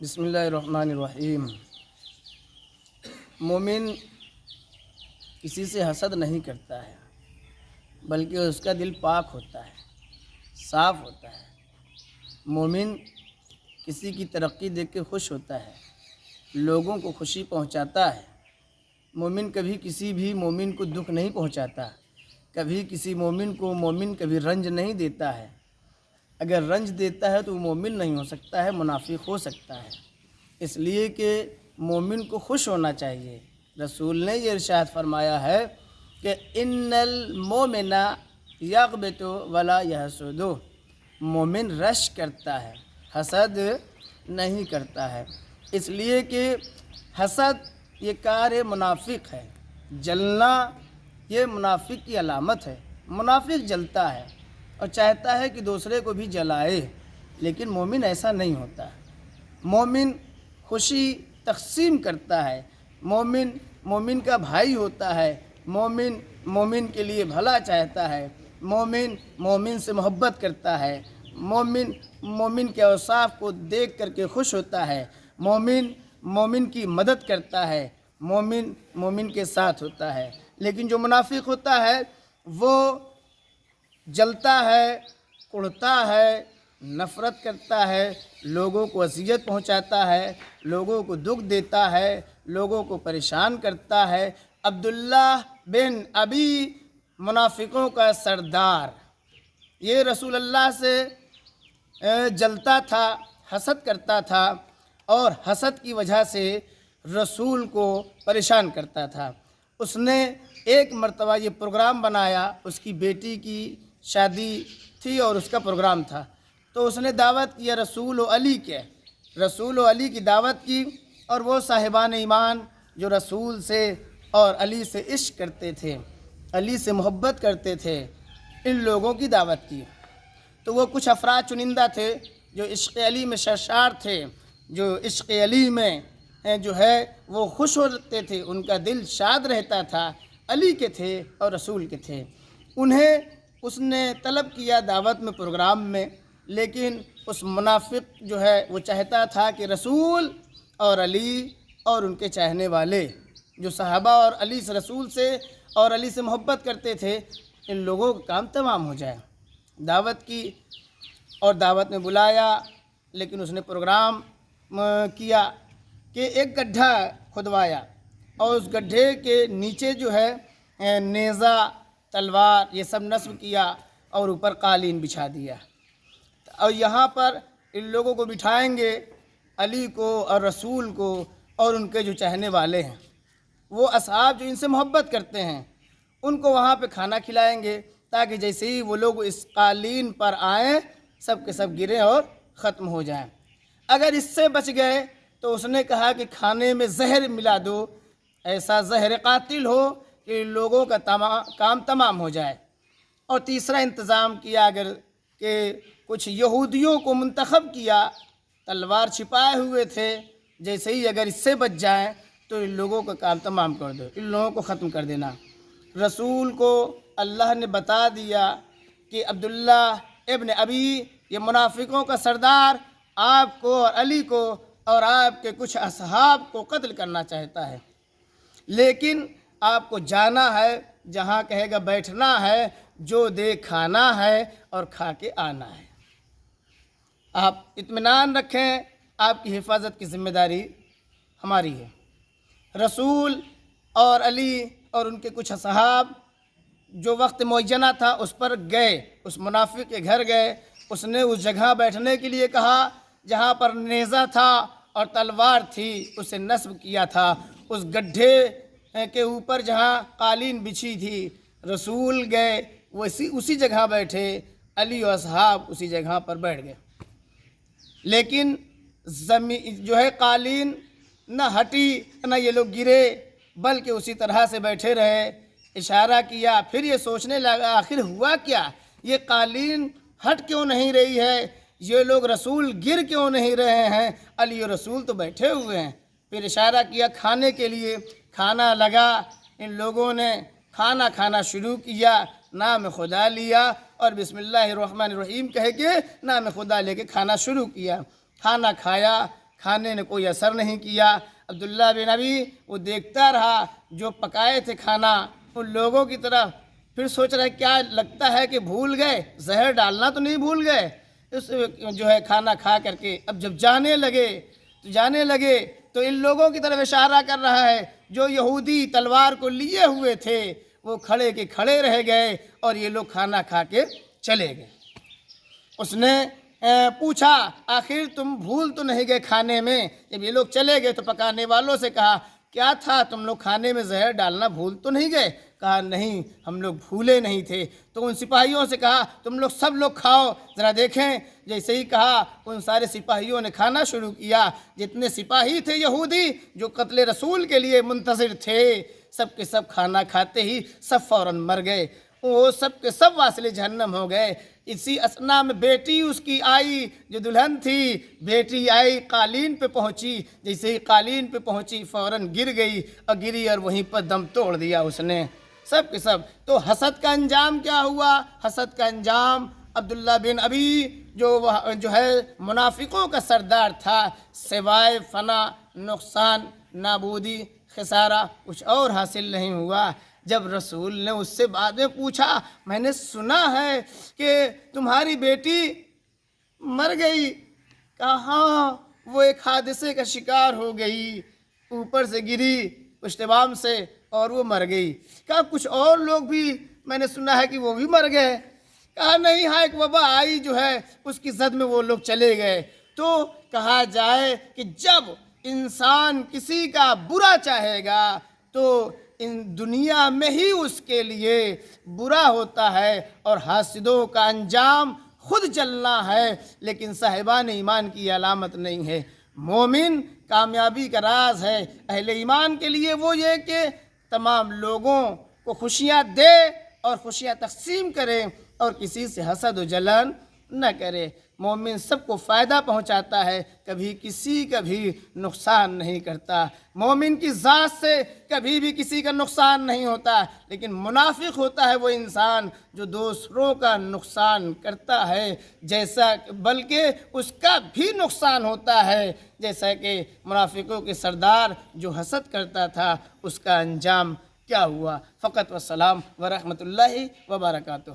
بسم اللہ الرحمن الرحیم۔ مومن کسی سے حسد نہیں کرتا ہے، بلکہ اس کا دل پاک ہوتا ہے، صاف ہوتا ہے۔ مومن کسی کی ترقی دیکھ کے خوش ہوتا ہے، لوگوں کو خوشی پہنچاتا ہے۔ مومن کبھی کسی بھی مومن کو دکھ نہیں پہنچاتا، کبھی کسی مومن کو کبھی رنج نہیں دیتا ہے۔ اگر رنج دیتا ہے تو وہ مومن نہیں ہو سکتا ہے، منافق ہو سکتا ہے۔ اس لیے کہ مومن کو خوش ہونا چاہیے۔ رسول نے یہ ارشاد فرمایا ہے کہ ان المومن یغبط ولا یحسد، مومن رش کرتا ہے، حسد نہیں کرتا ہے۔ اس لیے کہ حسد یہ کار منافق ہے، جلنا یہ منافق کی علامت ہے۔ منافق جلتا ہے اور چاہتا ہے کہ دوسرے کو بھی جلائے، لیکن مومن ایسا نہیں ہوتا ہے۔ مومن خوشی تقسیم کرتا ہے، مومن کا بھائی ہوتا ہے، مومن کے لیے بھلا چاہتا ہے، مومن سے محبت کرتا ہے، مومن کے اوصاف کو دیکھ کر کے خوش ہوتا ہے، مومن کی مدد کرتا ہے، مومن کے ساتھ ہوتا ہے۔ لیکن جو منافق ہوتا ہے وہ جلتا ہے، کڑھتا ہے، نفرت کرتا ہے، لوگوں کو اذیت پہنچاتا ہے، لوگوں کو دکھ دیتا ہے، لوگوں کو پریشان کرتا ہے۔ عبداللہ بن ابی منافقوں کا سردار، یہ رسول اللہ سے جلتا تھا، حسد کرتا تھا، اور حسد کی وجہ سے رسول کو پریشان کرتا تھا۔ اس نے ایک مرتبہ یہ پروگرام بنایا، اس کی بیٹی کی شادی تھی اور اس کا پروگرام تھا، تو اس نے دعوت کیا رسول و علی کی دعوت کی، اور وہ صاحبان ایمان جو رسول سے اور علی سے عشق کرتے تھے، علی سے محبت کرتے تھے، ان لوگوں کی دعوت کی۔ تو وہ کچھ افراد چنندہ تھے جو عشق علی میں سرشار تھے، جو عشق علی میں جو ہے وہ خوش ہوتے تھے، ان کا دل شاد رہتا تھا، علی کے تھے اور رسول کے تھے۔ انہیں اس نے طلب کیا دعوت میں، پروگرام میں، لیکن اس منافق جو ہے وہ چاہتا تھا کہ رسول اور علی اور ان کے چاہنے والے جو صحابہ اور رسول سے اور علی سے محبت کرتے تھے، ان لوگوں کا کام تمام ہو جائے۔ دعوت کی اور دعوت میں بلایا، لیکن اس نے پروگرام کیا کہ ایک گڈھا کھدوایا، اور اس گڈھے کے نیچے جو ہے نیزہ، تلوار یہ سب نصب کیا، اور اوپر قالین بچھا دیا، اور یہاں پر ان لوگوں کو بٹھائیں گے، علی کو اور رسول کو اور ان کے جو چاہنے والے ہیں، وہ اصحاب جو ان سے محبت کرتے ہیں، ان کو وہاں پہ کھانا کھلائیں گے، تاکہ جیسے ہی وہ لوگ اس قالین پر آئیں سب کے سب گریں اور ختم ہو جائیں۔ اگر اس سے بچ گئے تو اس نے کہا کہ کھانے میں زہر ملا دو، ایسا زہر قاتل ہو کہ لوگوں کا کام تمام ہو جائے۔ اور تیسرا انتظام کیا اگر کہ کچھ یہودیوں کو منتخب کیا، تلوار چھپائے ہوئے تھے، جیسے ہی اگر اس سے بچ جائیں تو ان لوگوں کا کام تمام کر دو، ان لوگوں کو ختم کر دینا۔ رسول کو اللہ نے بتا دیا کہ عبداللہ ابن ابی یہ منافقوں کا سردار آپ کو اور علی کو اور آپ کے کچھ اصحاب کو قتل کرنا چاہتا ہے، لیکن آپ کو جانا ہے، جہاں کہے گا بیٹھنا ہے، جو دے کھانا ہے اور کھا کے آنا ہے۔ آپ اطمینان رکھیں، آپ کی حفاظت کی ذمہ داری ہماری ہے۔ رسول اور علی اور ان کے کچھ اصحاب جو وقت معینہ تھا اس پر گئے، اس منافق کے گھر گئے، اس نے اس جگہ بیٹھنے کے لیے کہا جہاں پر نیزہ تھا اور تلوار تھی، اسے نصب کیا تھا۔ اس گڈھے کے اوپر جہاں قالین بچھی تھی، رسول گئے اسی جگہ بیٹھے، علی و اصحاب اسی جگہ پر بیٹھ گئے، لیکن جو ہے قالین نہ ہٹی، نہ یہ لوگ گرے، بلکہ اسی طرح سے بیٹھے رہے۔ اشارہ کیا، پھر یہ سوچنے لگا آخر ہوا کیا، یہ قالین ہٹ کیوں نہیں رہی ہے، یہ لوگ رسول گر کیوں نہیں رہے ہیں، علی و رسول تو بیٹھے ہوئے ہیں۔ پھر اشارہ کیا کھانے کے لیے، کھانا لگا، ان لوگوں نے کھانا شروع کیا، نام خدا لیا اور بسم اللہ الرحمن الرحیم کہہ کے نام خدا لے کے کھانا شروع کیا۔ کھانا کھایا، کھانے نے کوئی اثر نہیں کیا۔ عبداللہ بن ابی وہ دیکھتا رہا جو پکائے تھے کھانا ان لوگوں کی طرف، پھر سوچ رہا ہے کیا لگتا ہے کہ بھول گئے، زہر ڈالنا تو نہیں بھول گئے۔ اس جو ہے کھانا کھا کر کے اب جب جانے لگے تو ان لوگوں کی طرف اشارہ کر رہا ہے جو یہودی تلوار کو لیے ہوئے تھے، وہ کھڑے کے کھڑے رہ گئے اور یہ لوگ کھانا کھا کے چلے گئے۔ اس نے پوچھا آخر تم بھول تو نہیں گئے کھانے میں؟ جب یہ لوگ چلے گئے تو پکانے والوں سے کہا کیا تھا، تم لوگ کھانے میں زہر ڈالنا بھول تو نہیں گئے؟ کہا نہیں، ہم لوگ بھولے نہیں تھے۔ تو ان سپاہیوں سے کہا تم لوگ سب لوگ کھاؤ ذرا دیکھیں۔ جیسے ہی کہا ان سارے سپاہیوں نے کھانا شروع کیا۔ جتنے سپاہی تھے یہودی جو قتل رسول کے لیے منتظر تھے، سب کے سب کھانا کھاتے ہی سب فوراً مر گئے، وہ سب کے سب واصل جہنم ہو گئے۔ اسی اثنا میں بیٹی اس کی آئی جو دلہن تھی، بیٹی آئی قالین پہ پہنچی، جیسے ہی قالین پہ پہنچی فوراً گر گئی اور وہیں پر دم توڑ دیا اس نے، سب کے سب۔ تو حسد کا انجام کیا ہوا؟ حسد کا انجام عبداللہ بن ابی جو ہے منافقوں کا سردار تھا، سوائے فنا، نقصان، نابودی، خسارہ کچھ اور حاصل نہیں ہوا۔ جب رسول نے اس سے بعد میں پوچھا میں نے سنا ہے کہ تمہاری بیٹی مر گئی، کہا ہاں وہ ایک حادثے کا شکار ہو گئی، اوپر سے گری پشت بام سے اور وہ مر گئی۔ کہا کچھ اور لوگ بھی میں نے سنا ہے کہ وہ بھی مر گئے؟ کہا نہیں، ہاں ایک وبا آئی جو ہے اس کی زد میں وہ لوگ چلے گئے۔ تو کہا جائے کہ جب انسان کسی کا برا چاہے گا تو ان دنیا میں ہی اس کے لیے برا ہوتا ہے اور حاسدوں کا انجام خود جلنا ہے، لیکن صاحبان ایمان کی علامت نہیں ہے۔ مومن کامیابی کا راز ہے اہل ایمان کے لیے وہ یہ کہ تمام لوگوں کو خوشیاں دے اور خوشیاں تقسیم کرے اور کسی سے حسد و جلن نہ کرے۔ مومن سب کو فائدہ پہنچاتا ہے، کبھی کسی کا بھی نقصان نہیں کرتا۔ مومن کی ذات سے کبھی بھی کسی کا نقصان نہیں ہوتا، لیکن منافق ہوتا ہے وہ انسان جو دوسروں کا نقصان کرتا ہے، بلکہ اس کا بھی نقصان ہوتا ہے، جیسا کہ منافقوں کے سردار جو حسد کرتا تھا اس کا انجام کیا ہوا۔ فقط والسلام ورحمۃ اللہ وبرکاتہ۔